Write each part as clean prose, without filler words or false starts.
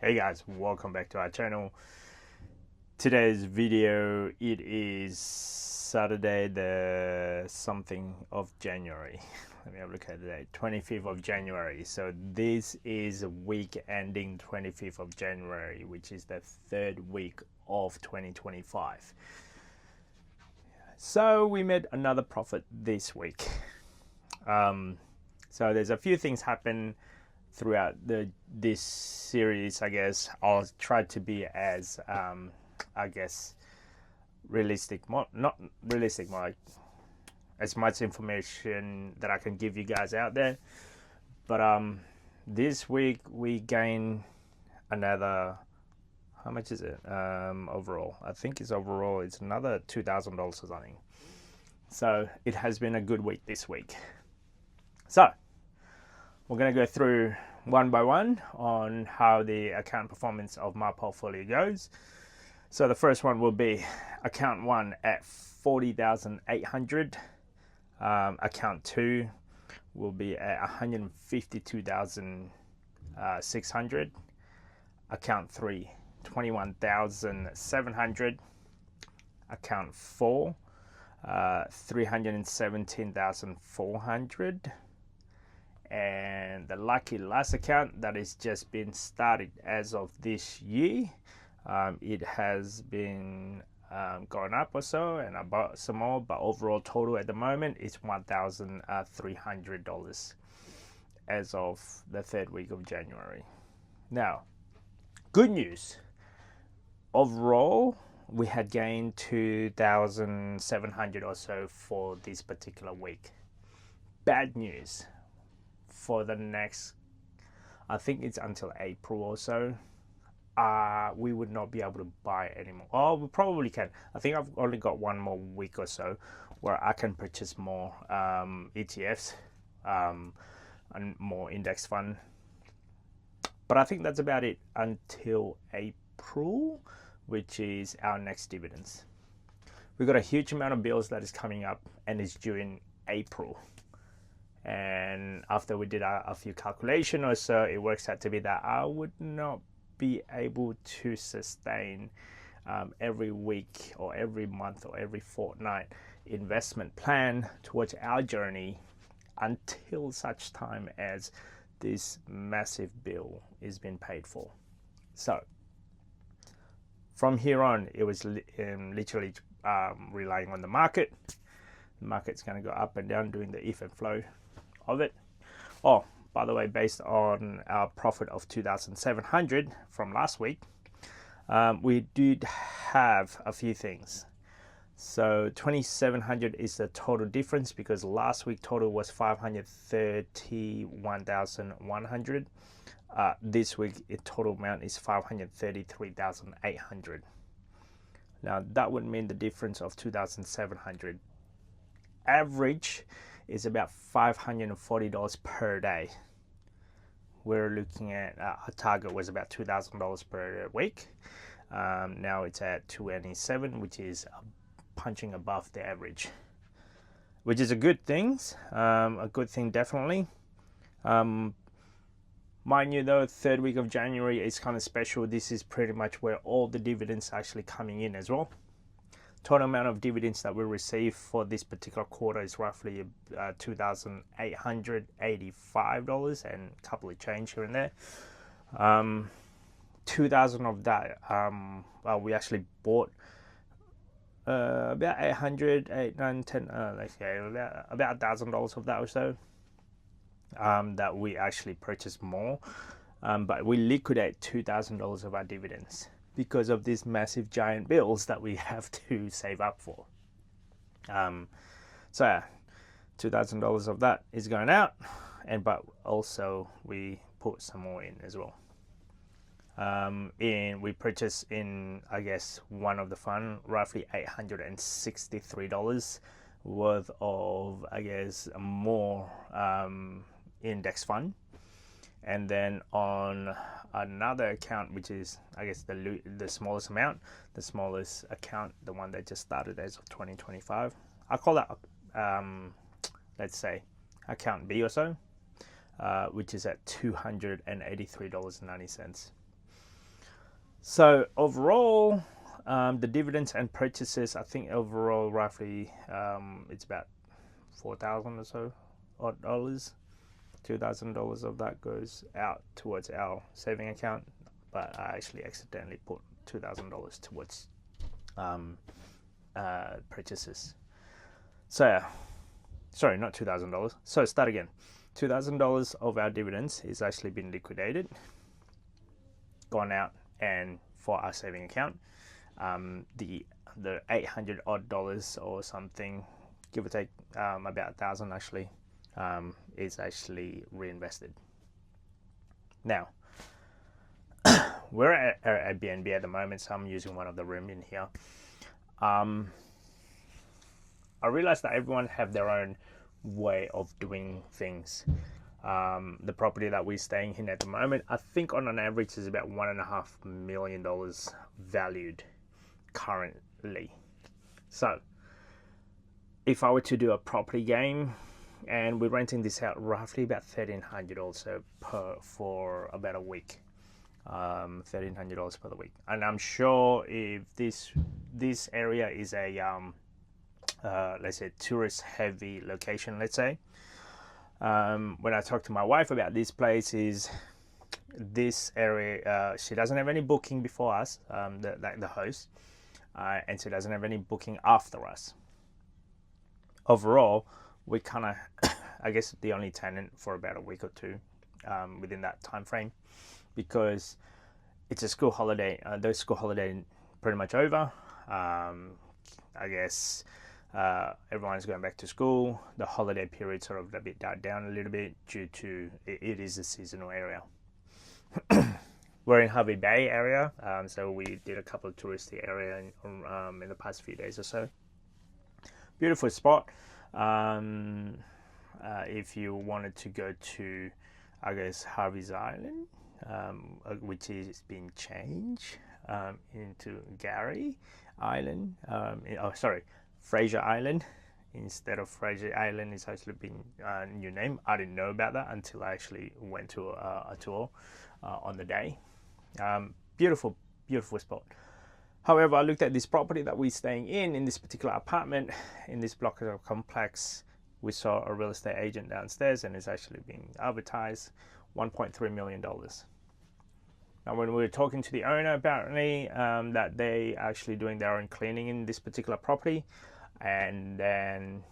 Hey guys, welcome back to our channel. Today's video, it is Saturday the something of January. Let me have a look at the date, 25th of January. So this is a week ending 25th of January, which is the third week of 2025. So we made another profit this week. So there's a few things happen throughout this series. I guess I'll try to be as realistic, not realistic, more like as much information that I can give you guys out there. But this week we gain another, how much is it overall? I think it's another $2,000 or something. So it has been a good week this week. So we're going to go through one by one on how the account performance of my portfolio goes. So the first one will be account 1 at 40,800. Account 2 will be at 152,600. Account 3, 21,700. Account 4, 317,400. And the lucky last account that is just been started as of this year, it has been gone up or so and about some more, but overall total at the moment is $1,300 as of the third week of January. Now, good news, overall we had gained 2,700 or so for this particular week. Bad news, for the next, I think it's until April or so, we would not be able to buy anymore. Oh, we probably can. I think I've only got one more week or so where I can purchase more ETFs and more index fund. But I think that's about it until April, which is our next dividends. We've got a huge amount of bills that is coming up and is due in April. And after we did a few calculations or so, it works out to be that I would not be able to sustain every week or every month or every fortnight investment plan towards our journey until such time as this massive bill is being paid for. So from here on, it was literally relying on the market. The market's going to go up and down, doing the ebb and flow of it. Oh, by the way, based on our profit of 2,700 from last week, we did have a few things. So 2,700 is the total difference because last week total was 531,100. This week total amount is 533,800. Now that would mean the difference of 2,700. Average is about $540 per day. We're looking at our target was about $2,000 per week. Now it's at 297, which is punching above the average, which is a good thing. A good thing, definitely. Mind you, though, third week of January is kind of special. This is pretty much where all the dividends are actually coming in as well. Total amount of dividends that we receive for this particular quarter is roughly $2,885 and a couple of change here and there. 2,000 of that, we actually bought about 800, 8, 9, 10, about $1,000 of that or so. That we actually purchased more, but we liquidate $2,000 of our dividends because of these massive giant bills that we have to save up for. So yeah, $2,000 of that is going out, but also we put some more in as well. We purchased in, I guess, one of the fund roughly $863 worth of, I guess, more index fund. And then on another account, which is, I guess, the smallest amount, the smallest account, the one that just started as of 2025, I'll call that, let's say, account B or so, which is at $283.90. So overall, the dividends and purchases, I think overall roughly it's about 4,000 or so odd dollars. $2,000 of that goes out towards our saving account, but I actually accidentally put $2,000 towards purchases. So, sorry, not $2,000. So start again. $2,000 of our dividends is actually been liquidated, gone out, and for our saving account, the 800 odd dollars or something, give or take, about 1,000 actually, is actually reinvested. Now, we're at Airbnb at the moment, so I'm using one of the room in here. I realized that everyone have their own way of doing things. The property that we're staying in at the moment, I think on an average is about $1.5 million valued currently. So if I were to do a property game, and we're renting this out roughly about $1,300 also for about a week. $1,300 per week, and I'm sure if this area is a let's say tourist heavy location, let's say, when I talk to my wife about this place, is this area, she doesn't have any booking before us, the host, and she doesn't have any booking after us. Overall, we kind of I guess the only tenant for about a week or two within that time frame, because it's a school holiday. The school holiday pretty much over. I guess everyone's going back to school. The holiday period sort of a bit died down a little bit due to it is a seasonal area. We're in Harvey Bay area, so we did a couple of touristy area in the past few days or so. Beautiful spot. If you wanted to go to, I guess, Harvey's Island, which is being changed into Gary Island. Fraser Island. Instead of Fraser Island, it's actually been a new name. I didn't know about that until I actually went to a tour on the day. Beautiful, beautiful spot. However, I looked at this property that we're staying in this particular apartment, in this block of complex. We saw a real estate agent downstairs, and it's actually being advertised $1.3 million. Now, when we were talking to the owner, apparently that they actually doing their own cleaning in this particular property, and then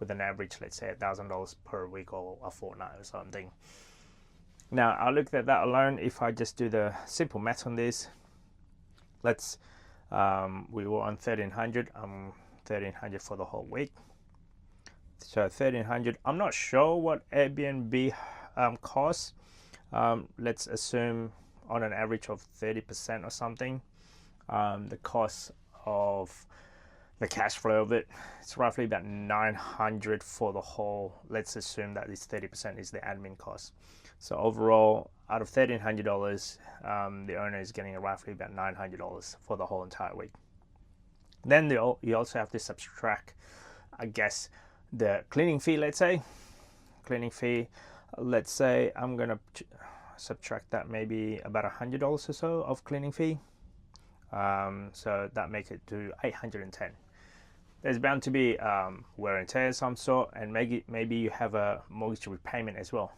with an average, let's say $1,000 per week or a fortnight or something. Now, I looked at that alone. If I just do the simple math on this, we were on 1,300. 1,300 for the whole week. So 1,300. I'm not sure what Airbnb costs. Let's assume on an average of 30% or something. The cost of the cash flow of it's roughly about 900 for the whole. Let's assume that this 30% is the admin cost. So overall, out of $1,300, the owner is getting roughly about $900 for the whole entire week. Then you also have to subtract, I guess, the cleaning fee. Let's say I'm gonna subtract that, maybe about $100 or so of cleaning fee. So that makes it to $810. There's bound to be wear and tear of some sort, and maybe you have a mortgage repayment as well.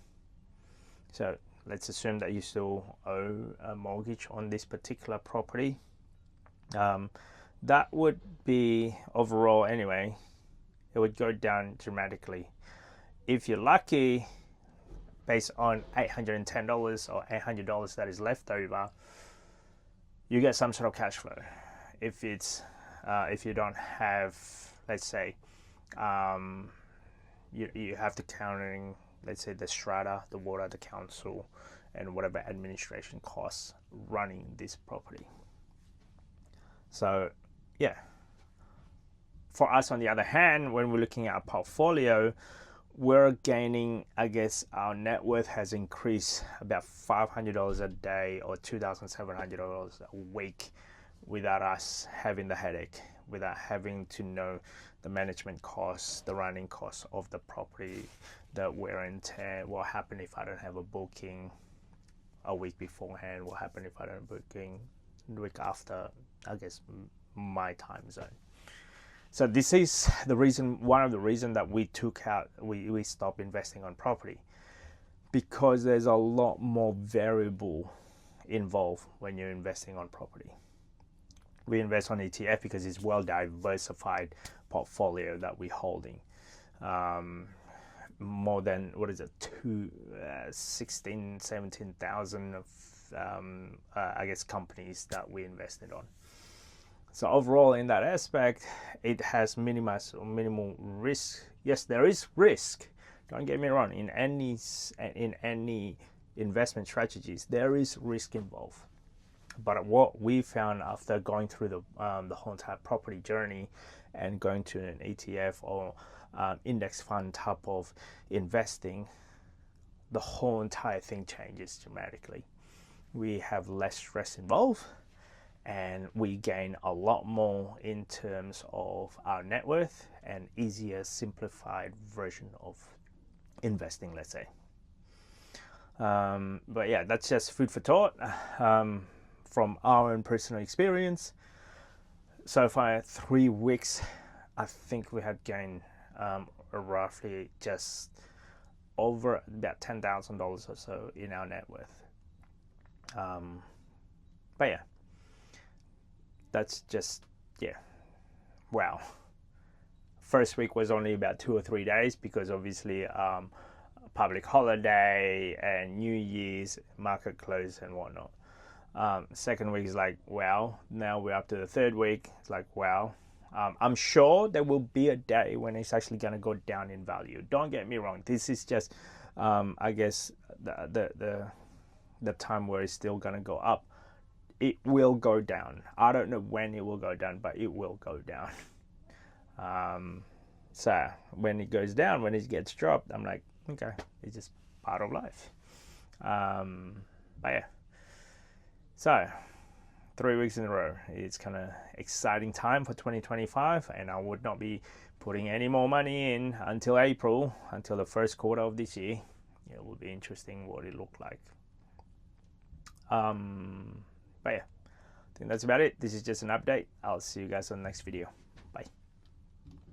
So let's assume that you still owe a mortgage on this particular property. That would be overall anyway, it would go down dramatically. If you're lucky, based on $810 or $800 that is left over, you get some sort of cash flow. If you don't have, let's say, you have to countering, let's say, the strata, the water, the council, and whatever administration costs running this property. So yeah, for us on the other hand, when we're looking at our portfolio, we're gaining, I guess our net worth has increased about $500 a day or $2,700 a week without us having the headache, without having to know the management costs, the running costs of the property, the wear and tear. What happens if I don't have a booking a week beforehand? What happens if I don't booking the week after, I guess, my time zone. So this is the reason, one of the reasons that we stopped investing on property, because there's a lot more variable involved when you're investing on property. We invest on ETF because it's well diversified portfolio that we're holding. More than, 17,000 of I guess companies that we invested on. So overall, in that aspect, it has minimal risk. Yes, there is risk. Don't get me wrong. In any investment strategies, there is risk involved. But what we found after going through the whole entire property journey and going to an ETF or index fund type of investing, the whole entire thing changes dramatically. We have less stress involved, and we gain a lot more in terms of our net worth and easier, simplified version of investing, let's say. But yeah, that's just food for thought from our own personal experience. So far, 3 weeks, I think we had gained roughly just over about $10,000 or so in our net worth. But yeah, that's just, yeah, wow. First week was only about 2 or 3 days because obviously public holiday and New Year's, market close and whatnot. Second week is like, wow. Now we're up to the third week. It's like, wow. I'm sure there will be a day when it's actually going to go down in value. Don't get me wrong. This is just, I guess, the time where it's still going to go up. It will go down. I don't know when it will go down, but it will go down. So when it goes down, when it gets dropped, I'm like, okay, it's just part of life. But yeah. So 3 weeks in a row. It's kind of exciting time for 2025, and I would not be putting any more money in until April, until the first quarter of this year. It will be interesting what it looked like. But yeah, I think that's about it. This is just an update. I'll see you guys on the next video.